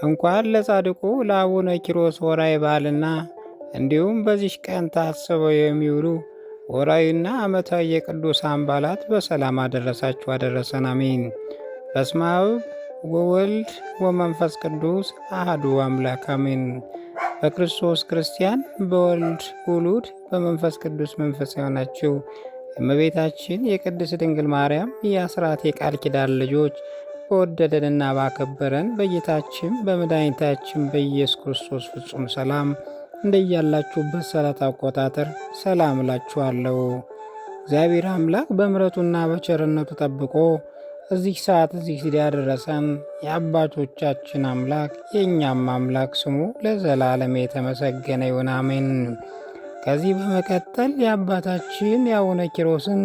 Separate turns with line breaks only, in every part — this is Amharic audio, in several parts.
እንኳን ለጻድቁ ለአቡነ ኪሮስ ወርኃዊ በዓልና እንዲሁም በዚች ቀን ታስበው የሚውሉ ወርኃዊና ዓመታዊ የቅዱሳን በዓላት በሰላም አደረሳችሁ አደረሰን፣ አሜን። በስመ አብ ወወልድ ወመንፈስ ቅዱስ አሐዱ አምላክ አሜን። በክርስቶስ ክርስቲያን፣ በወልድ ውሉድ፣ በመንፈስ ቅዱስ መንፈስ የሆናችሁ የእመቤታችን የቅድስት ድንግል ማርያም የአስራት የቃል ኪዳን ልጆች በወደደንና ባከበረን በጌታችን በመድኃኒታችን በኢየሱስ ክርስቶስ ፍጹም ሰላም እንደያላችሁበት ሰዓት አቆጣጠር ሰላም እላችኋለሁ። እግዚአብሔር አምላክ በምሕረቱና በቸርነቱ ጠብቆ እዚህ ሰዓት እዚህ ያደረሰን የአባቶቻችን አምላክ የእኛም አምላክ ስሙ ለዘላለም የተመሰገነ ይሁን፣ አሜን። ከዚህ በመቀጠል የአባታችን የአቡነ ኪሮስን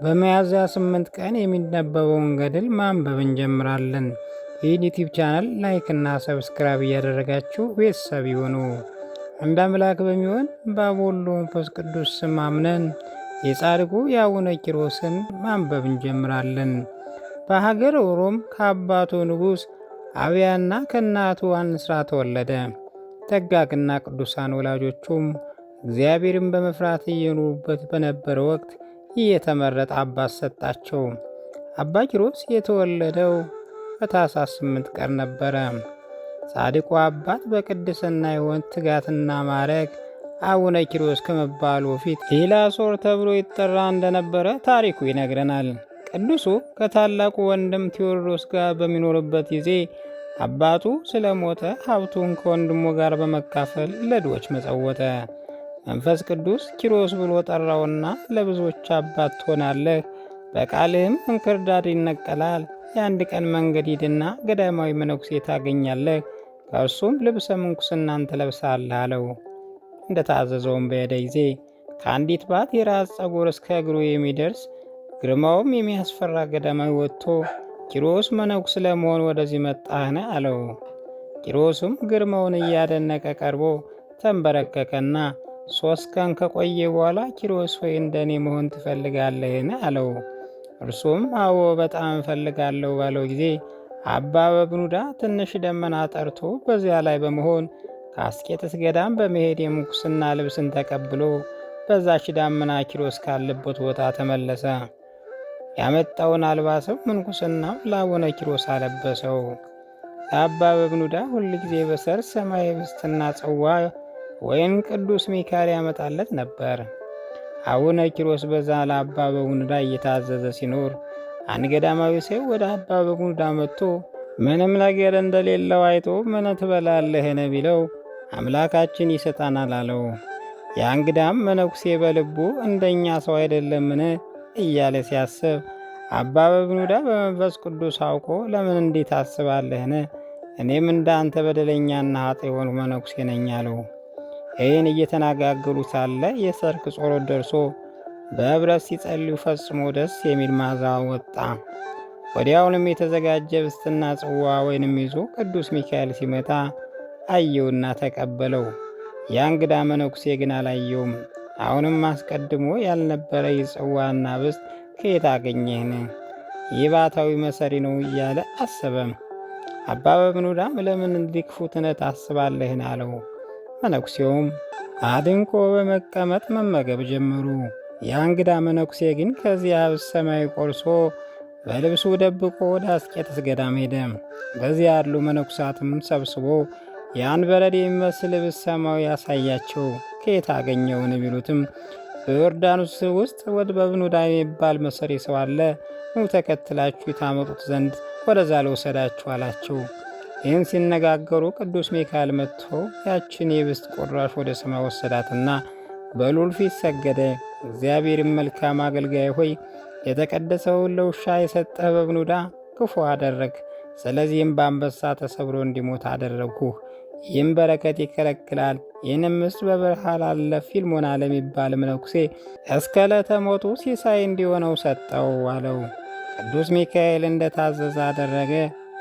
በሚያዝያ 8 ቀን የሚነበበውን ገድል ማንበብ እንጀምራለን። ይህን ዩቲዩብ ቻናል ላይክ እና ሰብስክራይብ እያደረጋችሁ ቤተሰብ ይሁኑ። አንድ አምላክ በሚሆን በአብ ወልድ ወመንፈስ ቅዱስ ስም አምነን የጻድቁ የአቡነ ኪሮስን ማንበብ እንጀምራለን። በሀገር ሮም ከአባቱ ንጉሥ አብያና ከእናቱ አንስራ ተወለደ። ደጋግና ቅዱሳን ወላጆቹም እግዚአብሔርን በመፍራት እየኖሩበት በነበረ ወቅት የተመረጠ አባት ሰጣቸው። አባ ኪሮስ የተወለደው በታኅሳስ 8 ቀን ነበረ። ጻድቁ አባት በቅድስና ሕይወት ትጋትና ማዕረግ አቡነ ኪሮስ ከመባሉ በፊት ኢላሶር ተብሎ ይጠራ እንደነበረ ታሪኩ ይነግረናል። ቅዱሱ ከታላቁ ወንድም ቴዎድሮስ ጋር በሚኖርበት ጊዜ አባቱ ስለሞተ ሀብቱን ከወንድሙ ጋር በመካፈል ለድሆች መጸወተ። መንፈስ ቅዱስ ኪሮስ ብሎ ጠራውና ለብዙዎች አባት ትሆናለህ፣ በቃልህም እንክርዳድ ይነቀላል። የአንድ ቀን መንገድ ሂድና ገዳማዊ መነኩሴ ታገኛለህ፣ ከእርሱም ልብሰ ምንኩስናን ትለብሳለህ አለው። እንደ ታዘዘውም በሄደ ጊዜ ከአንዲት ባት የራስ ጸጉር እስከ እግሩ የሚደርስ ግርማውም የሚያስፈራ ገዳማዊ ወጥቶ ኪሮስ መነኩስ ለመሆን ወደዚህ መጣህን አለው። ኪሮስም ግርማውን እያደነቀ ቀርቦ ተንበረከከና 3 ቀን ከቆየ በኋላ ኪሮስ ሆይ እንደኔ መሆን ትፈልጋለህን አለው። እርሱም አዎ በጣም እፈልጋለሁ ባለው ጊዜ አባ በብኑዳ ትንሽ ደመና ጠርቶ በዚያ ላይ በመሆን ከአስቄጥስ ገዳም በመሄድ የምንኩስና ልብስን ተቀብሎ በዛች ዳመና ኪሮስ ካለበት ቦታ ተመለሰ። ያመጣውን አልባሰው ምንኩስና ለአቡነ ኪሮስ አለበሰው። ለአባ በብኑዳ ሁል ጊዜ በሰርክ ሰማያዊ ኅብስትና ጽዋ ወይን ቅዱስ ሚካኤል ያመጣለት ነበር። አቡነ ኪሮስ በዛ ለአባ በብኑዳ እየታዘዘ ሲኖር አንድ ገዳማዊ ሰው ወደ አባ በብኑዳ መጥቶ ምንም ነገር እንደሌለው አይቶ ምን ትበላለህን ቢለው አምላካችን ይሰጠናል አለው። የእንግዳም መነኩሴ በልቡ እንደኛ ሰው አይደለምን እያለ ሲያስብ አባ በብኑዳ በመንፈስ ቅዱስ አውቆ ለምን እንዴት ታስባለህን? እኔም እንዳንተ በደለኛና ኃጥእ የሆንሁ መነኩሴ ነኝ አለው። ይህን እየተነጋገሩ ሳለ የሰርክ ጸሎት ደርሶ በኅብረት ሲጸልዩ ፈጽሞ ደስ የሚል መዓዛ ወጣ። ወዲያውንም የተዘጋጀ ኅብስትና ጽዋ ወይንም ይዞ ቅዱስ ሚካኤል ሲመጣ አየውና ተቀበለው። ያ እንግዳ መነኩሴ ግን አላየውም። አሁንም አስቀድሞ ያልነበረ የጽዋና ኅብስት ከየት አገኘህን? ይህ ባሕታዊ መሰሪ ነው እያለ አሰበም። አባ በብኑዳም ለምን እንዲህ ክፉ ታስባለህን አለው። መነኩሴውም አድንቆ በመቀመጥ መመገብ ጀመሩ። ያ እንግዳ መነኩሴ ግን ከዚያ ኅብስት ሰማያዊ ቆርሶ በልብሱ ደብቆ ወደ አስቄጥስ ገዳም ሄደ። በዚያ ያሉ መነኩሳትም ሰብስቦ ያን በረድ የሚመስል ኅብስት ሰማያዊ ያሳያቸው። ከየት አገኘውን ቢሉትም በዮርዳኖስ ውስጥ ወደ በብኑዳ የሚባል መሰሪ ሰው አለ፣ ኑ ተከትላችሁ ታመጡት ዘንድ ወደዛ ልውሰዳችሁ አላቸው። ይህን ሲነጋገሩ ቅዱስ ሚካኤል መጥቶ ያችን የኅብስት ቁራሽ ወደ ሰማይ ወሰዳትና በልዑል ፊት ሰገደ። እግዚአብሔርም መልካም አገልጋይ ሆይ የተቀደሰውን ለውሻ የሰጠህ በብኑዳ ክፉ አደረግ፣ ስለዚህም በአንበሳ ተሰብሮ እንዲሞት አደረግሁህ። ይህም በረከት ይከለክላል። ይህንም ኅብስት በበረሃ ላለ ፊልሞና ለሚባል መነኩሴ እስከ ዕለተ ሞቱ ሲሳይ እንዲሆነው ሰጠው አለው። ቅዱስ ሚካኤል እንደታዘዘ አደረገ።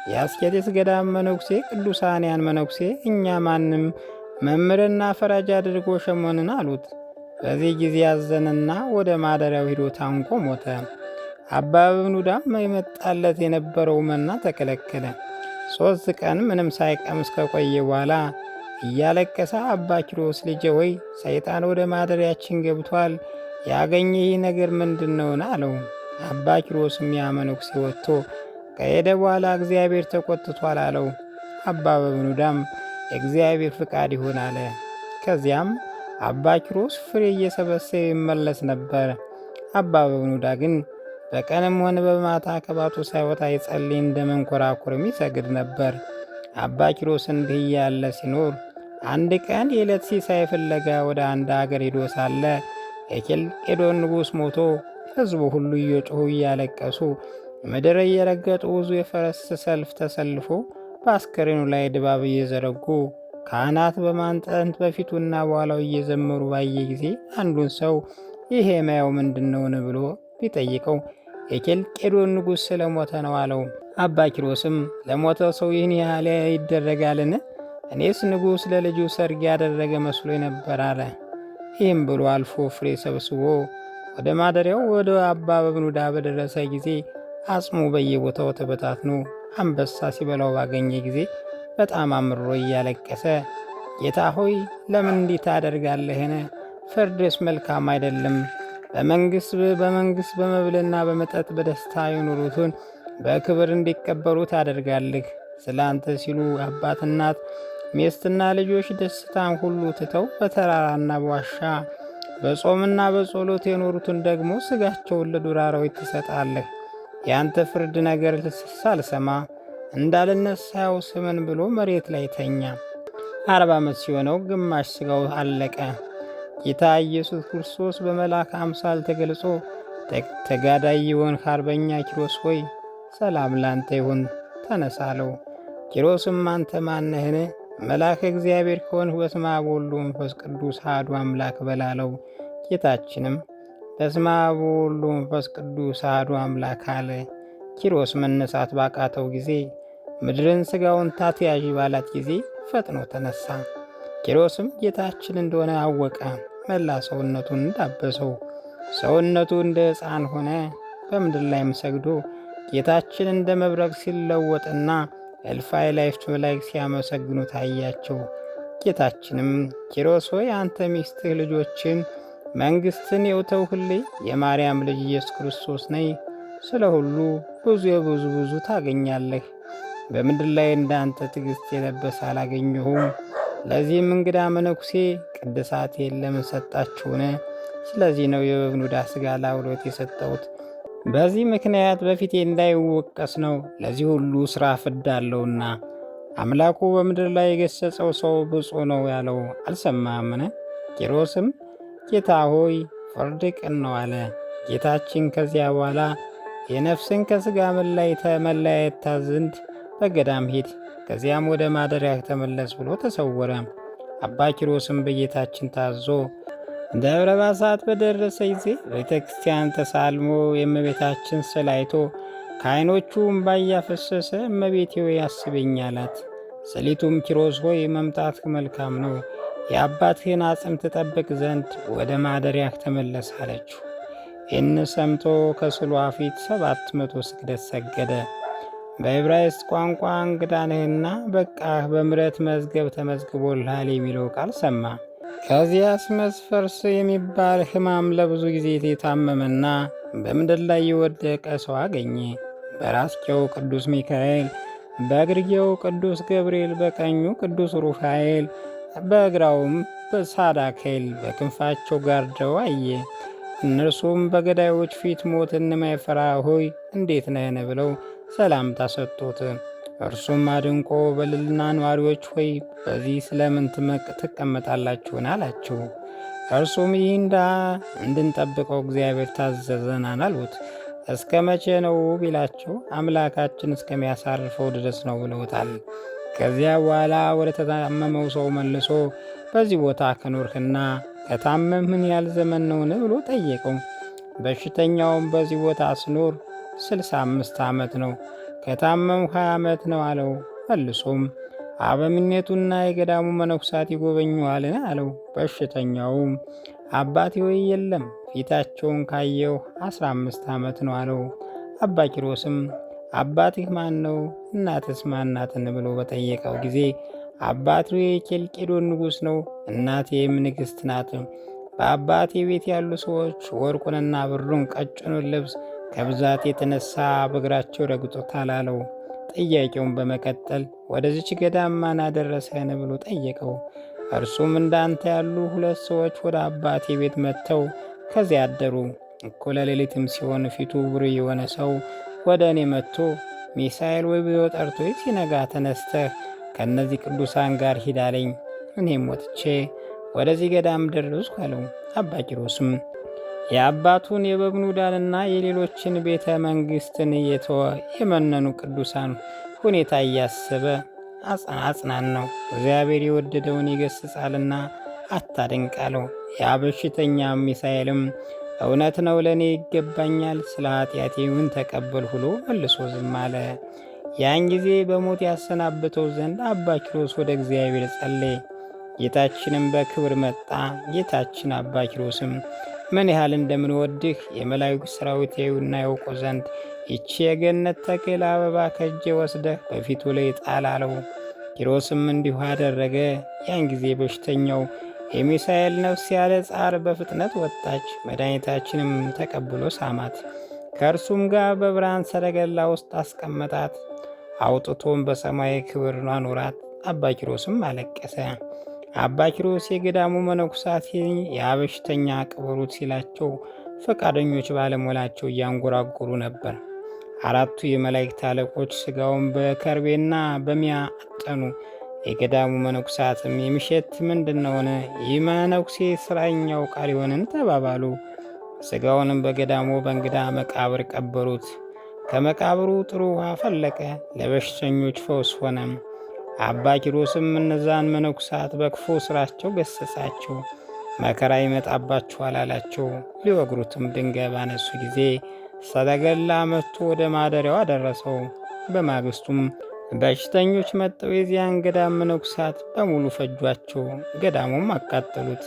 የአስቄጥስ ገዳም መነኩሴ ቅዱሳን ያን መነኩሴ እኛ ማንም መምህርና ፈራጅ አድርጎ ሸሞንን አሉት። በዚህ ጊዜ ያዘነና ወደ ማደሪያው ሂዶ ታንቆ ሞተ። አባ በብኑዳም የመጣለት የነበረው መና ተከለከለ። 3 ቀን ምንም ሳይቀምስ ከቆየ በኋላ እያለቀሰ አባ ኪሮስ ልጄ ወይ ሰይጣን ወደ ማደሪያችን ገብቷል፣ ያገኘ ይህ ነገር ምንድን ነውን? አለው። አባ ኪሮስም ያ መነኩሴ ወጥቶ ከሄደ በኋላ እግዚአብሔር ተቆጥቷል አለው። አባ በብኑዳም የእግዚአብሔር ፍቃድ ይሁን አለ። ከዚያም አባ ኪሮስ ፍሬ እየሰበሰበ ይመለስ ነበር። አባ በብኑዳ ግን በቀንም ሆነ በማታ ከባቱ ሳይወጣ ይጸልይ፣ እንደ መንኮራኩርም ይሰግድ ነበር። አባ ኪሮስ እንዲህ እያለ ሲኖር አንድ ቀን የዕለት ሲሳይ ፍለጋ ወደ አንድ አገር ሄዶ ሳለ የኬልቄዶን ንጉሥ ሞቶ ሕዝቡ ሁሉ እየጮኹ እያለቀሱ ምድር እየረገጡ ብዙ የፈረስ ሰልፍ ተሰልፎ በአስከሬኑ ላይ ድባብ እየዘረጉ ካህናት በማንጠንት በፊቱና በኋላው እየዘመሩ ባየ ጊዜ አንዱን ሰው ይሄ ማየው ምንድነውን ብሎ ቢጠይቀው የኬልቄዶን ንጉሥ ስለሞተ ነው አለው። አባ ኪሮስም ለሞተ ሰው ይህን ያህል ይደረጋልን? እኔስ ንጉሥ ለልጁ ሰርግ ያደረገ መስሎ ነበር አለ። ይህም ብሎ አልፎ ፍሬ ሰብስቦ ወደ ማደሪያው ወደ አባ በብኑዳ በደረሰ ጊዜ አጽሙ በየቦታው ተበታትኖ አንበሳ ሲበላው ባገኘ ጊዜ በጣም አምሮ እያለቀሰ ጌታ ሆይ ለምን እንዲህ ታደርጋለህን? ፍርድስ መልካም አይደለም። በመንግሥት በመብልና በመጠጥ በደስታ የኖሩትን በክብር እንዲቀበሩ ታደርጋለህ። ስለ አንተ ሲሉ አባት፣ እናት፣ ሚስትና ልጆች ደስታን ሁሉ ትተው በተራራና በዋሻ በጾምና በጸሎት የኖሩትን ደግሞ ሥጋቸውን ለዱር አራዊት ትሰጣለህ። የአንተ ፍርድ ነገር ሳልሰማ እንዳልነሳ ያው ስምን ብሎ መሬት ላይ ተኛ። 40 ዓመት ሲሆነው ግማሽ ሥጋው አለቀ። ጌታ ኢየሱስ ክርስቶስ በመልአክ አምሳል ተገልጾ ተጋዳይ የሆንክ አርበኛ ኪሮስ ሆይ ሰላም ላንተ ይሁን፣ ተነሳለው። ኪሮስም አንተ ማነህን? መልአክ እግዚአብሔር ከሆንህ በስመ አብ ወወልድ ወመንፈስ ቅዱስ አሐዱ አምላክ በላለው። ጌታችንም በስመ አብ ወወልድ ወመንፈስ ቅዱስ አሐዱ አምላክ አለ። ኪሮስ መነሳት ባቃተው ጊዜ ምድርን ሥጋውን ታትያዥ ባላት ጊዜ ፈጥኖ ተነሳ። ኪሮስም ጌታችን እንደሆነ አወቀ። መላ ሰውነቱን እንዳበሰው ሰውነቱ እንደ ሕፃን ሆነ። በምድር ላይም ሰግዶ ጌታችን እንደ መብረቅ ሲለወጥና እልፍ አእላፋት መላእክት ሲያመሰግኑ ታያቸው። ጌታችንም ኪሮስ ሆይ አንተ ሚስትህ ልጆችን መንግሥትን የውተውህልኝ የማርያም ልጅ ኢየሱስ ክርስቶስ ነኝ። ስለ ሁሉ ብዙ ታገኛለህ። በምድር ላይ እንዳንተ ትዕግሥት የለበሰ አላገኘሁም። ለዚህም እንግዳ መነኩሴ ቅድሳቴን ለምን ሰጣችሁን? ስለዚህ ነው የበብኑዳ ሥጋ ላውሎት የሰጠሁት። በዚህ ምክንያት በፊቴ እንዳይወቀስ ነው። ለዚህ ሁሉ ሥራ ፍዳለሁና። አምላኩ በምድር ላይ የገሰጸው ሰው ብፁዕ ነው ያለው አልሰማምን? ኪሮስም ጌታ ሆይ ፍርድ ቅን ነው አለ። ጌታችን ከዚያ በኋላ የነፍስን ከሥጋ መለያየት ታዝንድ በገዳም ሂድ፣ ከዚያም ወደ ማደሪያ ተመለስ ብሎ ተሰወረ። አባ ኪሮስም በጌታችን ታዞ ደብረ ባሳት በደረሰ ጊዜ ቤተ ክርስቲያን ተሳልሞ የእመቤታችን ስዕል አይቶ ከዓይኖቹ እምባ እያፈሰሰ እመቤቴ ሆይ አስበኝ አላት። ስዕሊቱም ኪሮስ ሆይ መምጣትህ መልካም ነው፣ የአባትህን አጽም ትጠብቅ ዘንድ ወደ ማደሪያህ ተመለስ አለችው። ይህን ሰምቶ ከስዕሏ ፊት 700 ስግደት ሰገደ። በዕብራይስጥ ቋንቋ እንግዳ ነህና በቃህ በምሕረት መዝገብ ተመዝግቦልሃል የሚለው ቃል ሰማ። ከዚያስ መስፈርስ የሚባል ሕማም ለብዙ ጊዜ የታመመና በምድር ላይ የወደቀ ሰው አገኘ። በራስጌው ቅዱስ ሚካኤል፣ በእግርጌው ቅዱስ ገብርኤል፣ በቀኙ ቅዱስ ሩፋኤል፣ በግራውም በሳዳኬል በክንፋቸው ጋርደው አየ። እነርሱም በገዳዮች ፊት ሞትን የማይፈራ ሆይ እንዴት ነህን ብለው ሰላምታ ሰጡት። እርሱም አድንቆ በልልና ነዋሪዎች ሆይ በዚህ ስለምን ትቀመጣላችሁን? አላቸው። እርሱም ይህ እንድንጠብቀው እግዚአብሔር ታዘዘናል አሉት። እስከ መቼ ነው ቢላቸው አምላካችን እስከሚያሳርፈው ድረስ ነው ብለውታል። ከዚያ በኋላ ወደ ተታመመው ሰው መልሶ በዚህ ቦታ ከኖርህና ከታመም ምን ያህል ዘመን ነውን ብሎ ጠየቀው። በሽተኛውም በዚህ ቦታ ስኖር 65 ዓመት ነው፣ ከታመም 20 ዓመት ነው አለው። መልሶም አበምኔቱና የገዳሙ መነኩሳት ይጎበኙዋልን አለው። በሽተኛውም አባቴ ወይ የለም፣ ፊታቸውን ካየው 15 ዓመት ነው አለው። አባ ኪሮስም አባትህ ማን ነው? እናትስ ማናትን? ብሎ በጠየቀው ጊዜ አባቱ የኬልቄዶን ንጉሥ ነው፣ እናቴም ንግሥት ናት። በአባቴ ቤት ያሉ ሰዎች ወርቁንና ብሩን ቀጭኑን ልብስ ከብዛት የተነሳ በእግራቸው ረግጦታል አለው። ጥያቄውን በመቀጠል ወደዚች ገዳም ማን አደረሰህን? ብሎ ጠየቀው። እርሱም እንዳንተ ያሉ 2 ሰዎች ወደ አባቴ ቤት መጥተው ከዚያ አደሩ። እኩለ ሌሊትም ሲሆን ፊቱ ብሩህ የሆነ ሰው ወደ እኔ መጥቶ ሚሳኤል ወይ ብሎ ጠርቶ ሲነጋ ተነስተህ ከእነዚህ ቅዱሳን ጋር ሂድ አለኝ። እኔም ወጥቼ ወደዚህ ገዳም ደረስኩ አለው። አባ ኪሮስም የአባቱን የበብኑዳንና የሌሎችን ቤተ መንግሥትን እየተወ የመነኑ ቅዱሳን ሁኔታ እያሰበ አጽናናው። እግዚአብሔር የወደደውን ይገስጻልና አታድንቅ አለው። ያ በሽተኛ ሚሳኤልም እውነት ነው፣ ለእኔ ይገባኛል፣ ስለ ኃጢአቴውን ተቀበል ብሎ መልሶ ዝም አለ። ያን ጊዜ በሞት ያሰናብተው ዘንድ አባ ኪሮስ ወደ እግዚአብሔር ጸለየ። ጌታችንም በክብር መጣ። ጌታችን አባ ኪሮስም ምን ያህል እንደምንወድህ የመላእክት ሠራዊት ያዩና ያውቁ ዘንድ ይቺ የገነት ተክል አበባ ከእጄ ወስደህ በፊቱ ላይ ጣል አለው። ኪሮስም እንዲሁ አደረገ። ያን ጊዜ በሽተኛው የሚሳኤል ነፍስ ያለ ጻር በፍጥነት ወጣች። መድኃኒታችንም ተቀብሎ ሳማት፣ ከእርሱም ጋር በብርሃን ሰረገላ ውስጥ አስቀመጣት። አውጥቶም በሰማይ ክብር አኖራት። አባ ኪሮስም አለቀሰ። አባ ኪሮስ የገዳሙ መነኩሳት የበሽተኛ ቅበሩት ሲላቸው ፈቃደኞች ባለመሆናቸው እያንጎራጎሩ ነበር። 4ቱ የመላእክት አለቆች ሥጋውን በከርቤና በሚያጠኑ የገዳሙ መነኩሳትም የሚሸት ምንድነውን? ይህ መነኩሴ ሥራኛው ቃል ይሆንን? ተባባሉ። ሥጋውንም በገዳሙ በእንግዳ መቃብር ቀበሩት። ከመቃብሩ ጥሩ ውሃ ፈለቀ፣ ለበሽተኞች ፈውስ ሆነ። አባ ኪሮስም እነዛን መነኩሳት በክፉ ሥራቸው ገሰጻቸው። መከራ ይመጣባችኋል አላቸው። ሊወግሩትም ድንጋይ ባነሱ ጊዜ ሰረገላ መጥቶ ወደ ማደሪያው አደረሰው። በማግስቱም በሽተኞች መጥተው የዚያን ገዳም መነኩሳት በሙሉ ፈጇቸው፣ ገዳሙም አቃጠሉት።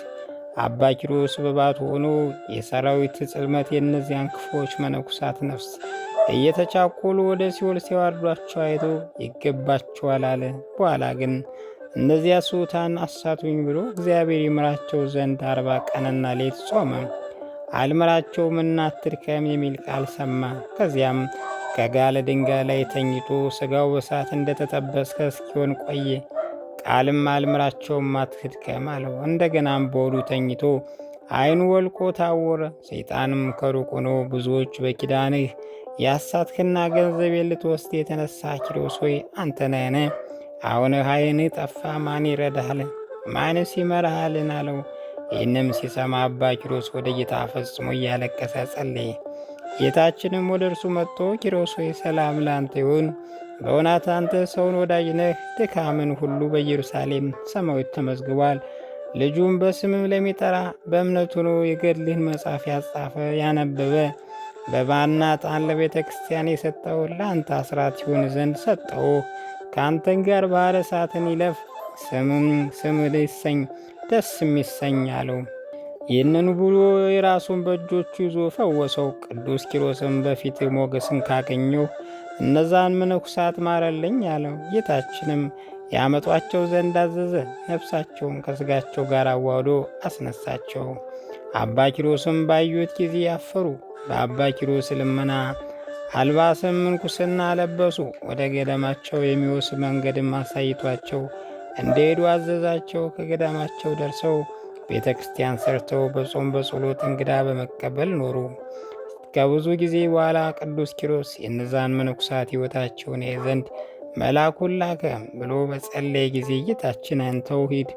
አባ ኪሮስ በባቱ ሆኖ የሰራዊት ጽልመት የእነዚያን ክፉዎች መነኩሳት ነፍስ እየተቻኮሉ ወደ ሲኦል ሲዋርዷቸው አይቶ ይገባቸዋል አለ። በኋላ ግን እነዚያ ሱታን አሳቱኝ ብሎ እግዚአብሔር ይምራቸው ዘንድ 40 ቀንና ሌት ጾመ። አልምራቸውምና አትድከም የሚል ቃል ሰማ። ከዚያም ከጋለ ድንጋይ ላይ ተኝቶ ሥጋው በእሳት እንደተጠበሰ እስኪሆን ቆየ። ቃልም አልምራቸውም አትድከም አለው። እንደገናም በሆዱ ተኝቶ ዓይኑ ወልቆ ታወረ። ሰይጣንም ከሩቅ ሆኖ ብዙዎች በኪዳንህ ያሳትክና ገንዘብ ልትወስድ የተነሳ ኪሮስ ሆይ አንተ ነህን? አሁን ዓይንህ ጠፋ፣ ማን ይረዳሃል? ማንስ ይመራሃልን? አለው። ይህንም ሲሰማ አባ ኪሮስ ወደ ጌታ ፈጽሞ እያለቀሰ ጸለየ። ጌታችንም ወደ እርሱ መጥቶ ኪሮስ ሆይ ሰላም ላንተ ይሁን፣ በእውነት አንተ ሰውን ወዳጅ ነህ። ድካምን ሁሉ በኢየሩሳሌም ሰማያዊት ተመዝግቧል። ልጁም በስምም ለሚጠራ በእምነቱ ነው የገድልህን መጽሐፍ ያጻፈ ያነበበ በባና ዕጣን ለቤተ ክርስቲያን የሰጠው ለአንተ አስራት ይሆን ዘንድ ሰጠው። ከአንተን ጋር ባሕረ እሳትን ይለፍ፣ ስም ይሰኝ ደስ የሚሰኝ አለው። ይህንን ብሎ የራሱን በእጆቹ ይዞ ፈወሰው። ቅዱስ ኪሮስም በፊት ሞገስን ካገኘው እነዛን መነኩሳት ማረልኝ አለው። ጌታችንም ያመጧቸው ዘንድ አዘዘ። ነፍሳቸውን ከሥጋቸው ጋር አዋህዶ አስነሳቸው። አባ ኪሮስም ባዩት ጊዜ አፈሩ። በአባ ኪሮስ ልመና አልባስም ምንኩስና ለበሱ። ወደ ገዳማቸው የሚወስድ መንገድም አሳይቷቸው እንደሄዱ አዘዛቸው። ከገዳማቸው ደርሰው ቤተ ክርስቲያን ሰርተው በጾም በጸሎት እንግዳ በመቀበል ኖሩ። ከብዙ ጊዜ በኋላ ቅዱስ ኪሮስ የእነዛን መነኩሳት ሕይወታቸውን ያይ ዘንድ መልአኩን ላከ ብሎ በጸለየ ጊዜ ጌታችን አንተው ሂድ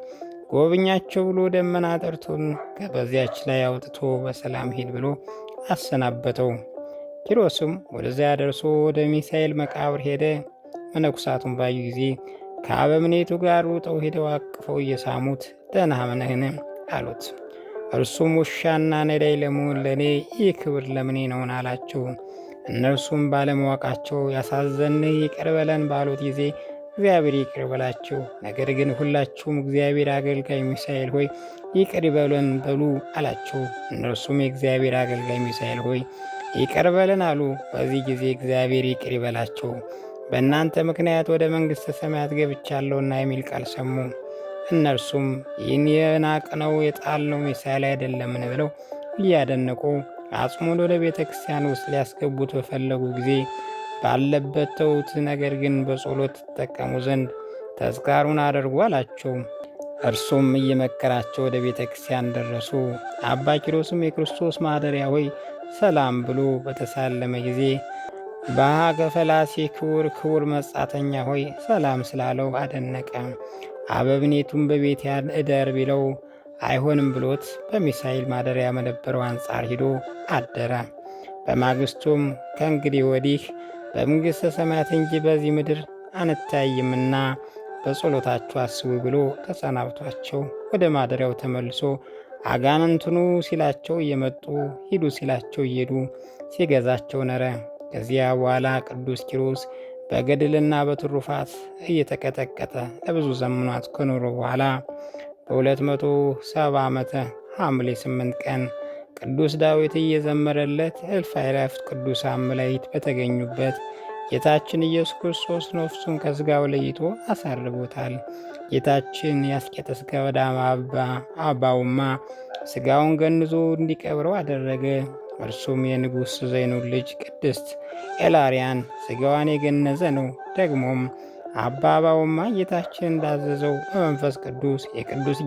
ጎብኛቸው ብሎ ደመና ጠርቶን በዚያች ላይ አውጥቶ በሰላም ሂድ ብሎ አሰናበተው። ኪሮስም ወደዚያ ደርሶ ወደ ሚሳኤል መቃብር ሄደ። መነኩሳቱን ባዩ ጊዜ ከአበምኔቱ ጋር ሩጠው ሄደው አቅፈው እየሳሙት ደህና ነህን አሉት። እርሱም ውሻና ነዳይ ለመሆን ለእኔ ይህ ክብር ለምኔ ነውን አላቸው። እነርሱም ባለማወቃቸው ያሳዘንህ ይቅር በለን ባሉት ጊዜ እግዚአብሔር ይቅር በላቸው። ነገር ግን ሁላችሁም እግዚአብሔር አገልጋይ ሚሳኤል ሆይ ይቅር ይበለን በሉ አላቸው። እነርሱም የእግዚአብሔር አገልጋይ ሚሳኤል ሆይ ይቅር በለን አሉ። በዚህ ጊዜ እግዚአብሔር ይቅር ይበላቸው፣ በእናንተ ምክንያት ወደ መንግሥተ ሰማያት ገብቻለሁና የሚል ቃል ሰሙ። እነርሱም ይህን የናቅነው የጣልነው ሚሳኤል አይደለምን ብለው እያደነቁ አጽሙን ወደ ቤተ ክርስቲያን ውስጥ ሊያስገቡት በፈለጉ ጊዜ ባለበት ተዉት፣ ነገር ግን በጸሎት ትጠቀሙ ዘንድ ተዝካሩን አድርጉ አላቸው። እርሱም እየመከራቸው ወደ ቤተ ክርስቲያን ደረሱ። አባ ኪሮስም የክርስቶስ ማደሪያ ሆይ ሰላም ብሎ በተሳለመ ጊዜ በሀገ ፈላሴ ክቡር መጻተኛ ሆይ ሰላም ስላለው አደነቀ። አበብኔቱም በቤት እደር ቢለው አይሆንም ብሎት በሚሳኤል ማደሪያ መነበረው አንጻር ሂዶ አደረ። በማግስቱም ከእንግዲህ ወዲህ በመንግሥተ ሰማያት እንጂ በዚህ ምድር አንታይምና በጸሎታችሁ አስቡ ብሎ ተሰናብቷቸው ወደ ማደሪያው ተመልሶ አጋንንትኑ ሲላቸው እየመጡ ሂዱ ሲላቸው እየሄዱ ሲገዛቸው ኖረ። ከዚያ በኋላ ቅዱስ ኪሮስ በገድልና በትሩፋት እየተቀጠቀጠ ለብዙ ዘመናት ከኖረ በኋላ በ270 ዓመተ ሐምሌ 8 ቀን ቅዱስ ዳዊት እየዘመረለት እልፍ አእላፋት ቅዱሳን መላእክት በተገኙበት ጌታችን ኢየሱስ ክርስቶስ ነፍሱን ከሥጋው ለይቶ አሳርጎታል። ጌታችን የአስቄጥስ ገዳም አባውማ ሥጋውን ገንዞ እንዲቀብረው አደረገ። እርሱም የንጉሥ ዘይኑን ልጅ ቅድስት ኤላርያን ሥጋዋን የገነዘ ነው። ደግሞም አባውማ ጌታችን እንዳዘዘው በመንፈስ ቅዱስ የቅዱስ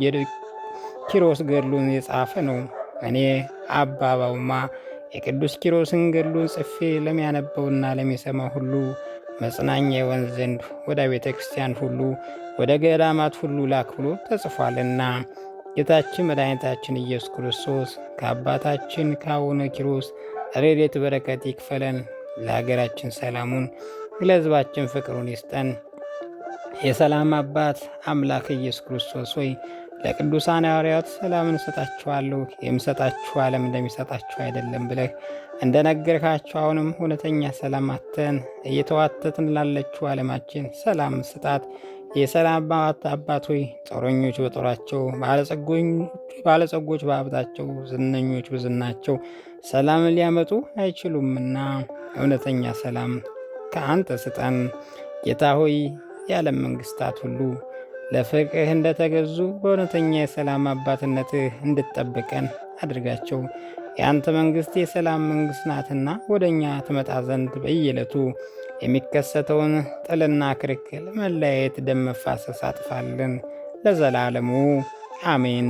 ኪሮስ ገድሉን የጻፈ ነው። እኔ አባውማ የቅዱስ ኪሮስን ገድሉን ጽፌ ለሚያነበውና ለሚሰማ ሁሉ መጽናኛ ይሆን ዘንድ ወደ ቤተ ክርስቲያን ሁሉ ወደ ገዳማት ሁሉ ላክ ብሎ ተጽፏልና ጌታችን መድኃኒታችን ኢየሱስ ክርስቶስ ከአባታችን ከአቡነ ኪሮስ ረድኤት በረከት ይክፈለን። ለሀገራችን ሰላሙን፣ ለሕዝባችን ፍቅሩን ይስጠን። የሰላም አባት አምላክ ኢየሱስ ክርስቶስ ሆይ ለቅዱሳን ሐዋርያት ሰላምን እሰጣችኋለሁ፣ የምሰጣችሁ ዓለም እንደሚሰጣችሁ አይደለም ብለህ እንደነገርካቸው አሁንም እውነተኛ ሰላም አተን እየተዋተትን ላለችው ዓለማችን ሰላም ስጣት። የሰላም አባት ሆይ ጦረኞች በጦራቸው፣ ባለጸጎች በሀብታቸው፣ ዝነኞች በዝናቸው ሰላምን ሊያመጡ አይችሉምና እውነተኛ ሰላም ከአንተ ስጠን። ጌታ ሆይ የዓለም መንግሥታት ሁሉ ለፍቅርህ እንደተገዙ በእውነተኛ የሰላም አባትነትህ እንድትጠብቀን አድርጋቸው። የአንተ መንግሥት የሰላም መንግሥት ናትና ወደ እኛ ትመጣ ዘንድ በየዕለቱ የሚከሰተውን ጥልና ክርክር፣ መለያየት፣ ደም መፋሰስ አጥፋልን ለዘላለሙ አሜን።